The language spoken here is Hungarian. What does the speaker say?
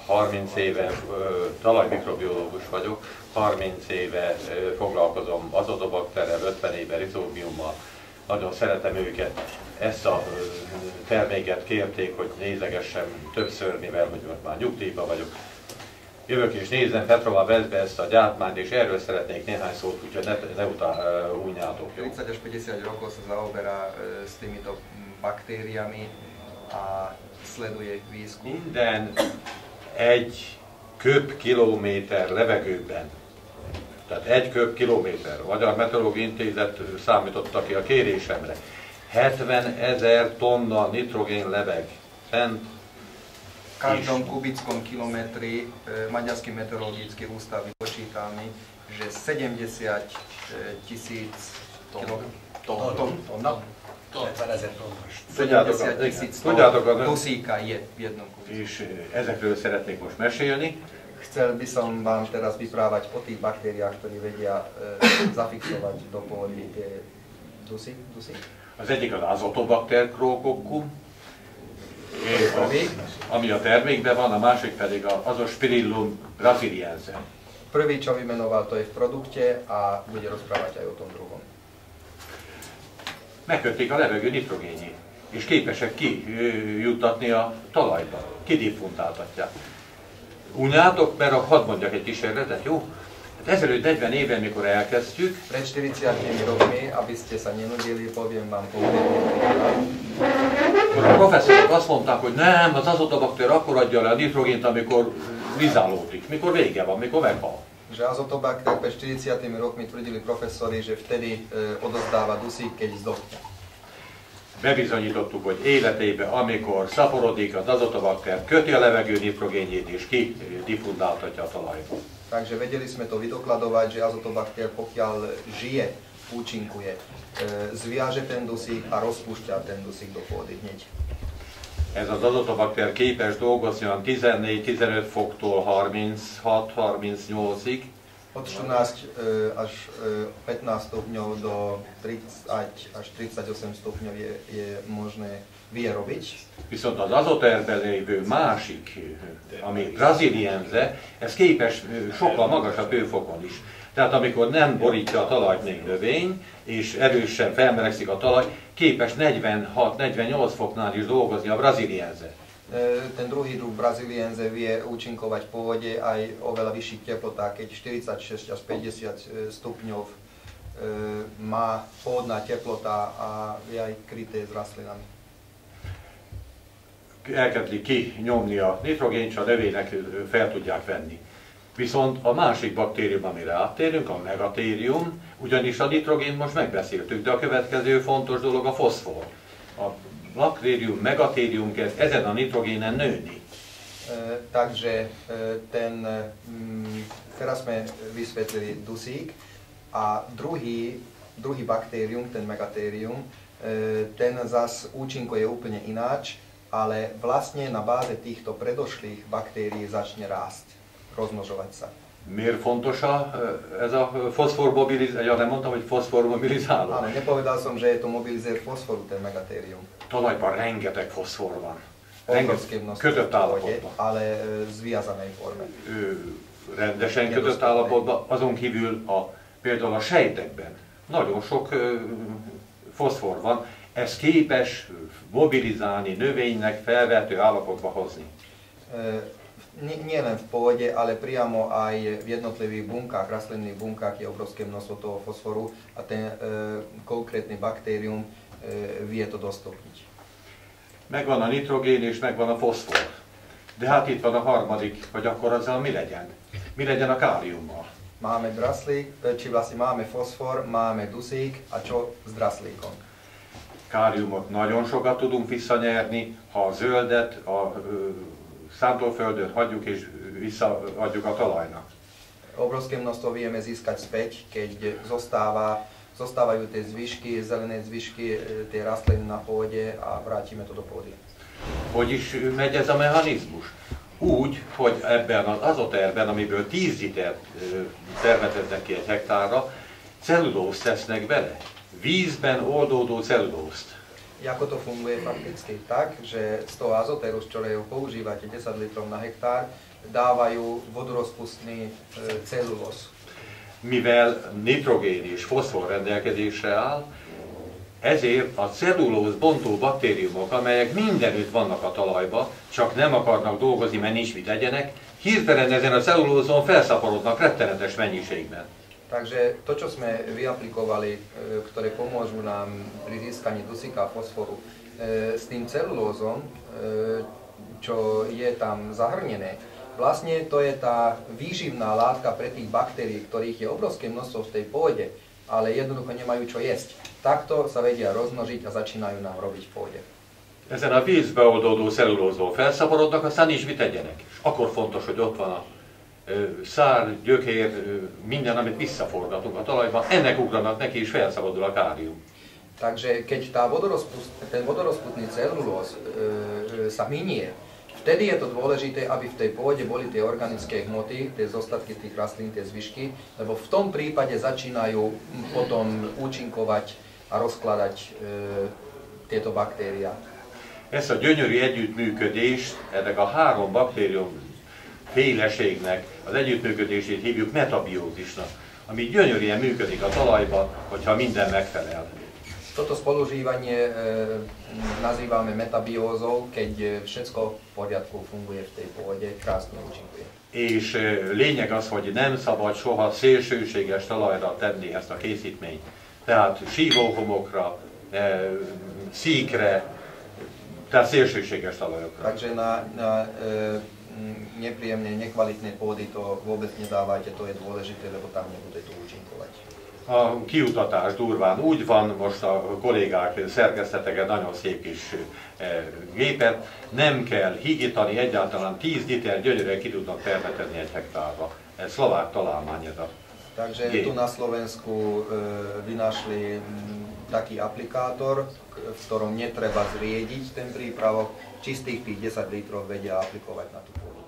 30 éve talajmikrobiológus vagyok, 30 éve foglalkozom azotobakterrel, 50 éve rizóbiummal. Nagyon szeretem őket. Ezt a terméket kérték, hogy nézegessem többször, mivel hogy most már nyugdíjban vagyok. Jövök és nézem Petrova Vezbe ezt a gyártmányt, és erről szeretnék néhány szót, úgyhogy ne utáljátok. 30-50 rokov sa zaoberá s týmito baktériami a sleduje výskum. Minden egy köbkilométer levegőben, tehát egy köbkilométer, a Magyar Meteorológiai Intézet számította ki a kérésemre, 70 000 tonna nitrogén leveg fent. V každom kubickom kilometri Maďarský meteorologický ústav vypočítali, že 70 000 tonna. Dusíka je v jednom kubicku. És ezekről szeretnék most mesélni. Chcel by som vám teraz vyprávať o tých baktériách, ktorí vedia zafixovať do pôdy dusík. Az egyik az azotobakter krókokkum, ami a termékben van, a másik pedig az Azospirillum brasiliense. Prvý, čo vymenoval, to je v produkte a bude rozprávať aj o tom druhom. Megkötik a levegő nitrogénjét, és képesek kijuttatni a talajba, kidiffundáltatják. Unjátok, mert hadd mondjak egy kísérletet, jó? Hát ezelőtt 40 éven, mikor elkezdtük, pred 40 rokmi, aby ste sa nenudili, poviem vám konkrétny príklad. A professzorok azt mondták, hogy nem, az azotobakter akkor adja le a nitrogént, amikor vizálódik, mikor vége van, mikor meghal. Že azotobakter pred 40 rokmi tvrdili professzori, že vtedy odozdáva dusík, keď zdochne. Bebizonyítottuk, hogy életében, amikor szaporodik, az azotobakter köti a levegő nitrogénjét és kidiffundáltatja a talajba. Takže vedeli sme to vydokladovať, že azotobakter, pokiaľ žije, účinkuje, zviaže ten dusík a rozpúšťa ten dusík do pôdy hneď. Ez az azotobakter képes dolgozni olyan 14-15 foktól 36-38-ig. Od 14 až 15 stupňov do 30 až 38 stupňov je možné vyrobiť. Viszont az azoterben lévő másik, ami brasiliense, ez képes sokkal magasabb hőfokon is. Tehát amikor nem borítja a talajt még növény, és erősen felmelegszik a talaj, képes 46-48 foknál is dolgozni a brasiliense. Ten druhý druh braziliense vie účinkovať v pôde aj oveľa vyšších teplotách, keď 46 až 50 stupňov má pôdna teplota a je aj kryté s rastlinami. Elkezdi kinyomni a nitrogént, és a növények fel tudják venni. Viszont a másik baktérium, amire áttérünk, a megatérium, ugyanis a nitrogént most megbeszéltük, de a következő fontos dolog a foszfor. A baktérium, megatérium kezd ezen a nitrogénen nőni. Takže teraz sme vysvetlili dusík a druhý baktérium, ten megatérium, ten zas účinkuje úplne ináč, ale vlastne na báze týchto predošlých baktérií začne rásť, rozmnožovať sa. Miért fontos ez a foszformobilizáló? Ja nem mondtam, hogy foszformobilizáló. Áno, nepovedal som, že je to mobilizér fosforu, ten megatérium. Talajban rengeteg foszfor van. Obrovské množstvo kötött állapotban. Ale zviazanej forme. Rendesen kötött állapotban, azon kívül például a sejtekben nagyon sok foszfor van, ez képes mobilizálni, növénynek felvető állapotba hozni. Nie len v pôde, ale priamo aj v jednotlivých bunkách, rastlinných bunkách je obrovské množstvo toho fosforu a ten konkrétny baktérium vie to dostupniť. Megvan a nitrogén és megvan a foszfor. De hát itt van a harmadik, hogy akkor azzal mi legyen? Mi legyen a káliummal? Máme draslík, či vlastne máme fosfor, máme dusík a čo s draslíkom? Káliumot nagyon sokat tudunk visszanyerni, ha a zöldet a szántóföldön hagyjuk és visszaadjuk a talajnak. Obrovské množstvo vieme získať späť, keď zostávajú tie zvyšky, zelené zvyšky, tie rastliny na pôde a vrátime to do pôdy. Hogy is megy ez a mechanizmus? Úgy, hogy ebben az azoterben, amiből 10 litert szerveteznek ki egy hektárra, cellulózt tesznek bele. Vízben oldódó cellulózt. ako to funguje fakticky? Tak, že z toho azotéru, z ktorého používate 10 litrov na hektár, dávajú vodorozpustný cellulóz. Mivel nitrogén és foszfor rendelkezésre áll, ezért a cellulóz bontó baktériumok, amelyek mindenütt vannak a talajban, csak nem akarnak dolgozni, mert nincs mit tegyenek, hirtelen ezen a cellulózon felszaporodnak rettenetes mennyiségben. Takže to, čo sme vyaplikovali, ktoré pomôžu nám pri získaní dusíka a fosforu, s tým celulózom, čo je tam zahrnené, vlastne to je tá výživná látka pre tých baktérií, ktorých je obrovské množstvo v tej pôde, ale jednoducho nemajú čo jesť. Takto sa vedia rozmnožiť a začínajú nám robiť v pôde. Ezen a vízbe oldódó cellulózon felszaporodnak, aztán nincs mit tegyenek. És akkor fontos, hogy ott van a szár, gyökér, minden, amit visszaforgatunk a talajban, ennek ugranak neki, és felszabadul a kálium. Takže keď ten vodorozpustný cellulóz sa minie, vtedy je to dôležité, aby v tej pôde boli tie organické hmoty, tie zostatky tých rastlín, tie zvyšky, lebo v tom prípade začínajú potom účinkovať a rozkladať tieto baktéria. Ezt a gyönyörű együttműködést, ennek a három baktérium féleségnek az együttműködését hívjuk metabiózisnak, ami gyönyörűen működik a talajban, hogyha minden megfelel. Toto spolužívanie nazývame metabiózou, keď všetko v poriadku funguje v tej pôde, krásne účinkuje. És lényeg az, hogy nem szabad soha szélsőséges talajra tenni ezt a készítményt. Tehát sívóhomokra, szíkre, tehát szélsőséges talajokra. Takže na nepríjemné, nekvalitné pôdy to vôbec nedávajte, to je dôležité, lebo tam nebude to účinkovať. A kiutatás durván úgy van, most a kollégák szerkesztettek egy nagyon szép kis gépet, nem kell higítani, egyáltalán 10 liter gyönyörűen ki tudnak permetezni egy hektárba. Ez szlovák találmány ez a Takže gép. tu na Slovensku vynašli taký aplikátor, v ktorom netreba zriediť ten prípravok, čistých tých 10 litrov vedia aplikovať na tú pôdu.